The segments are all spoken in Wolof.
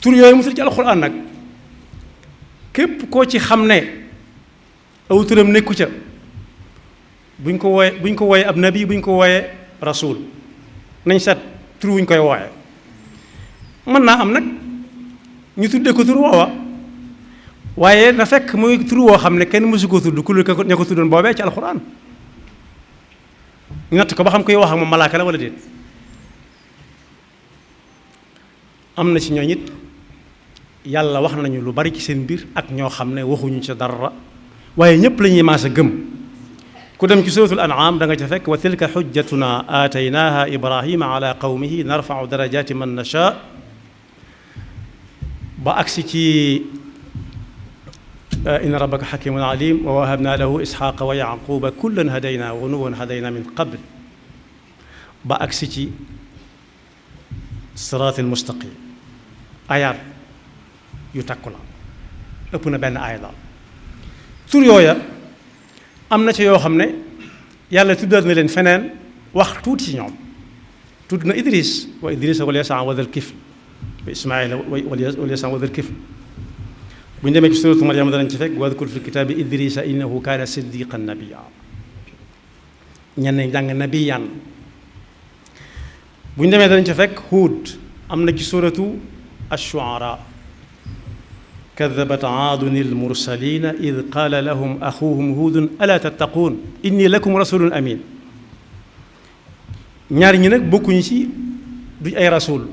tur yooyu mu tudd ci alxuraan nag képp koo ci xam ne aw turam nekku ca buñ ko wooyee ab nabi buñ ko wooyee rasul nañ seet tur wuñ koy wooyee mën naa am nag ñu tuddee ko tur woowa waaye na fekk muy tur woo xam ne kenn mësu ko tudd ku ña ko tuddoon boobee ci alxuraan ñu natt ko ba xam koy wax ak moom malaaka la wala déet am na ci ñooñ it yàlla wax nañu lu bari ci seen mbir ak ñoo xam ne waxuñu ca dara waaye ñépp la ñuy maas a gëm ku dem ci suratul an'am da nga ca fekk wa tilka xujjatuna aataynaaha ibrahima ala qawmihi narfau darajati man nasha ba agsi ci inna rabbaka xakimun alim wa wahabna lahu isxaqa wa yaquba kullan hadayna wa nuuhan hadayna min qabl ba agsi ci siraatil mustaqim ayaat yu takku la ëpp na benn aaya daal tur yooya am na ci yoo xam ne yàlla tuddaat na leen feneen wax tuuti ci ñoom tudd na idris wa idrisa wal yasaa wa dal kifl wa ismaila wal yasaa wa dal kifl bu ñu demee ci suratu Maryam danañ ci fekk wadkur fi kitaabi idrisa innahu kaana siddiqan nabiyya ñenn jàng nabiyyan bu ñu demee danañ ci fekk Huud am na ci suratu ash-shu'ara kadabat aadun al-mursalina id qaala lahum axuhum huudun alaa tattaquun inni lakum rasulun amin ñaar ñi nag bokkuñu ci duñ ay rasul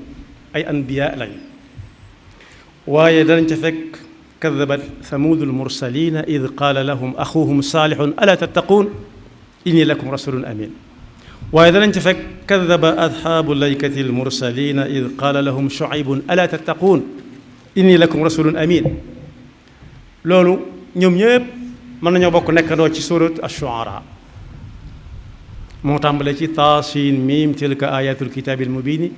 ay anbiya lañ waaye danañ ca fekk kadabat thamuudu al-mursalina id qaala lahum axuhum saalihun alaa tattaquun inni lakum rasulun amin waaye danañ ca fekk kadaba asxaabu laykati al-mursalina id qaala lahum shuaybun alaa tattaquun inni lakum rasulun amin loolu ñoom ñëpp mën nañoo bokk nekkandoo ci surat ash-shu'ara moo tàmbale ci taasiin miim tilka ayatul kitaabil mubiin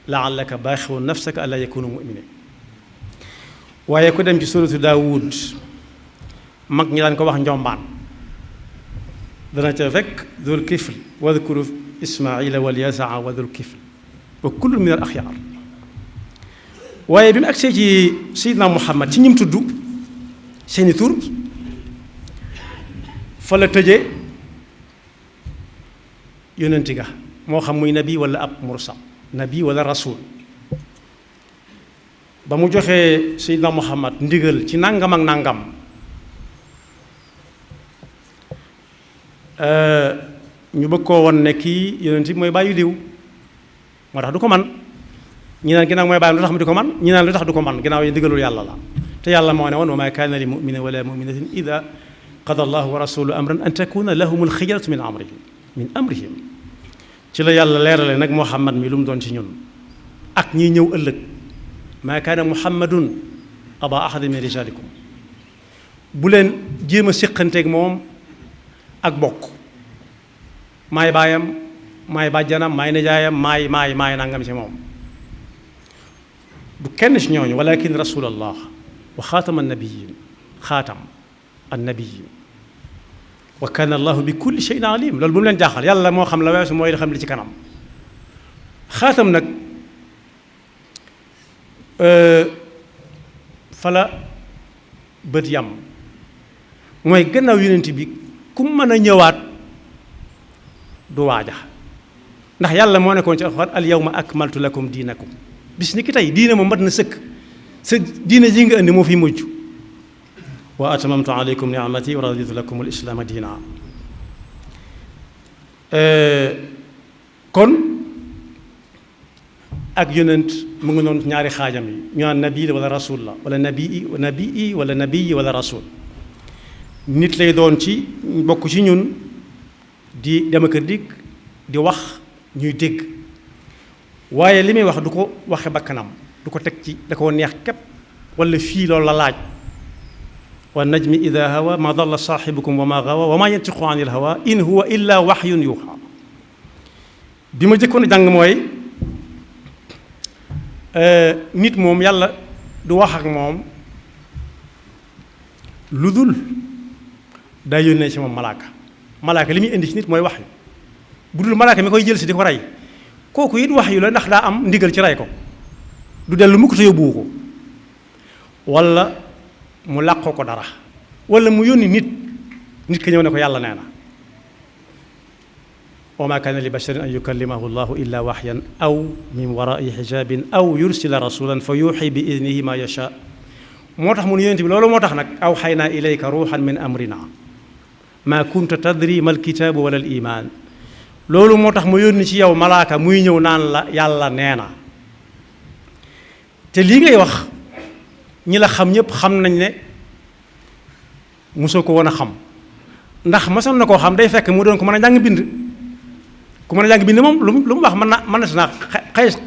la'allaka baaxi'un nafsaka allaa yakunu mu'minin waaye ku dem ci suratu daawud mag ñi daan ko wax njombaan dana ca fekk dul kifl wadkuru ismaila wal yasaa wa dul kifl wa kullun min al axyaar waaye bi mu agsee ci Seydina Muhammad ci ñim tudd seeni tur fa la tëje yonenti ga moo xam muy nabi wala ab mursal nabi wala rasul ba mu joxee Seydina Muhammad ndigal ci nangam ak nangam ñu bëgg koo won ne kii yonent bi mooy bàyyi diw moo tax du ko man ñi naan ginnaaw mooy bàyyam lu tax mu di ko man ñi naan lu tax du ko man ginnaaw yi ndigalul yàlla la te yàlla moo ne woon wa maa kaana li muminin wala muminatin ida qada allahu wa rasuluhu amran an takuna lahumul xiyaratu min amrihim ci la yàlla leerale nag Muhammad mi lu mu doon ci ñun ak ñiy ñëw ëllëg maa kaana muhammadun aba ahadin min rijalikum bu leen jéem a séqanteeg moom ak bokk maay baayam maay bàjjanam maay nijaayam maay nangam ci moom du kenn ci ñooñu walakin rasulallah wa xaatama annabiyin xaatam annabiyin wa kana allahu bi kulli shay'in alim loolu bu mu leen jaaxal yàlla moo xam la weesu mooy xam li ci kanam xaatam nag fala bët yam mooy gannaaw yonent bi ku mën a ñëwaat du waaja ndax yàlla moo nekkoon ci alxuraan al yawma akmaltu lakum diinakum bis ni ki tey diine moom mat na sëkk sa diine ji nga indi moo fi mujj wa atamamtu alaykum ni'mati wa raditu lakum al islaama diina kon ak yonent mu ngi noonu ñaari xaajam yi ñu naan nabi wala rasul la wala nabii wala nabii wala rasul nit lay doon ci bokk ci ñun di dem ak dikk di wax ñuy dégg waaye li muy wax du ko waxe bakkanam du ko teg ci da ko neex képp wala fii loolu la laaj wa najmi ida hawa ma dalla saaxibukum wa ma gawa wa ma yantiqu an il hawa in huwa illa waxyun yuuxa bi ma jëkkoon a jàng mooy nit moom yàlla du wax ak moom lu dul daa yónnee ci moom malaaka li muy indi ci nit mooy wax yu bu dul malaaka mi koy jël si di ko rey kooku it wax yu la ndax daa am ndigal ci rey ko du dellu mukk te yóbbuwu ko wala mu làqoo ko dara wala mu yónni nit ki ñëw ne ko yàlla nee na wa ma kaana li basharin an yukallimahu llahu illa waxyan aw min warai xijabin aw yursila rasulan fa yuuxi bi idnihi ma yasha moo tax mu ne yonent bi loolu moo tax nag aw xaynaa ilayka ruuxan min amrina maa kunta tadri mal kitaabu wala al iman loolu moo tax mu yónni ci yow malaaka muy ñëw naan la yàlla nee na te lii ngay wax ñi la xam ñëpp xam nañ ne mosoo ko woon a xam ndax mosoon na koo xam day fekk mu doon ko mën a jàng bind ku mën a jàng bind moom lu mu wax mën na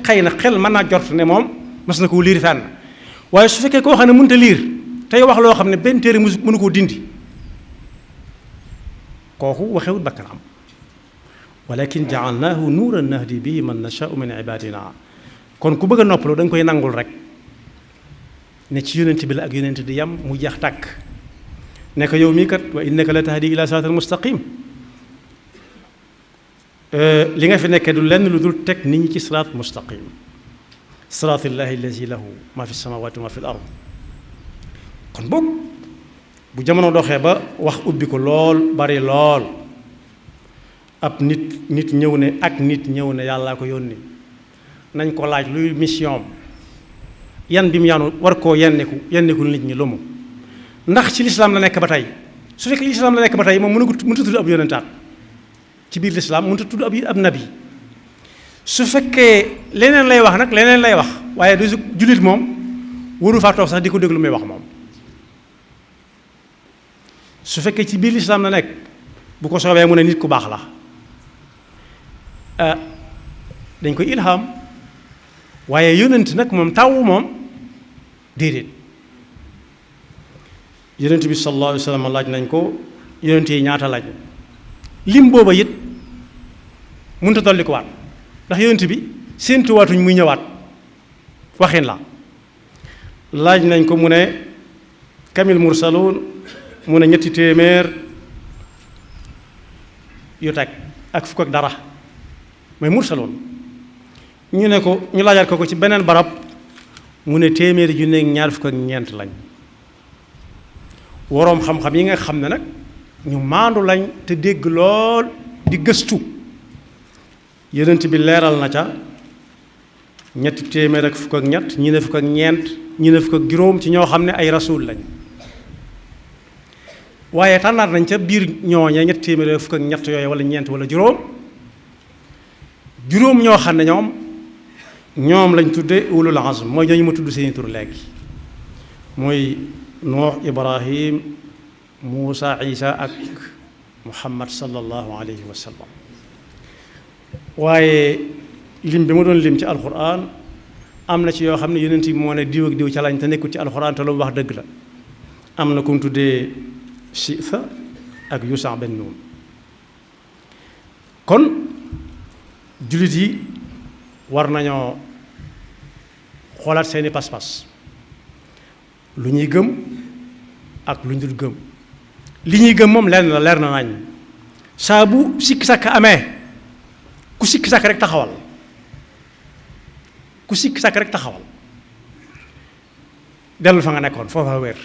xëy na xel mën naa jort ne moom mas na koo liir fenn waaye su fekkee koo xam ne mënut a liir tey wax loo xam ne benn téere mënu koo dindi kooku waxewut bakkanam walakin jaalnaahu nuuran nahdi bihi man nashaau min ibadina kon ku bëgg a noppaloo da nga koy nangul rek ne ci yonent bi la ak yonent di yam mu jeex tàkk ne ko yow mii kat wa innaka la tahdi ila siraatal mustaqim li nga fi nekkee du lenn lu dul teg nit ñi ci siraat mustaqim siraatillahi allazi lahu ma fi samawati wa ma fi l ard kon boog bu jamono doxee ba wax ubbi ko lool bari lool ab nit ñëw ne yàllaa ko yónni nañ ko laaj luy mission yan bi mu yaanu war koo yenniku nit ñi lu mu ndax ci lislaam la nekk ba tey su fekkee lislaam la nekk ba tey moom mënut a tudd ab yonentaat ci biir lislaam mënut a tudd ab nabi su fekkee leneen lay wax nag leneen lay wax waaye du jullit moom waru faa toog sax di ko déglu muy wax moom su fekkee ci biir lislaam la nekk bu ko soobee mu ne nit ku baax la dañ koy ilham waaye yonent nag moom taw moom déedéet yonent bi sallallahu alayhi wa sallam laaj nañ ko yonent yi ñaata laaj lim booba it mënut a dolli ko waat ndax yonent bi séentuwaatuñ muy ñëwaat waxin la laaj nañ ko mu ne kamil mursaluun mu ne 300 yu teg ak fukk ak dara mooy mursaloon ñu ne ko ñu laajaat ko ci beneen barab mu ne 1,2 lañ woroom xam-xam yi nga xam ne nag ñu maandu lañ te dégg lool di gëstu yonent bi leeral na ca 300 ak fukk ak ñett ñi ne fukk ak ñeent ñi ne fukk ak juróom ci ñoo xam ne ay rasul lañ waaye tànnaat nañ ca biir ñooñe 300 ak fukk ak ñett yooyu wala ñeent wala juróom ñoo xam ne ñoom lañ tudde ulul azm mooy ñooñu ma tudd seeni tur léegi mooy Nuux Ibrahim Muusa Isa ak Muhammad sallallahu alayhi wa sallam waaye lim bi ma doon lim ci alxuraan am na ci yoo xam ne yonent bi moo ne diw ak diw ca lañ te nekkul ci alxuraan te lu mu wax dëgg la am na ku mu tuddee Siisa ak Yuusa ben Nuun kon jullit yi war nañoo xoolaat seeni pas-pas lu ñuy gëm ak lu ñu dul gëm li ñuy gëm moom leer na nañ saa bu sikki sàkk amee ku sikki sàkk rek taxawal dellu fa nga nekkoon foofa wér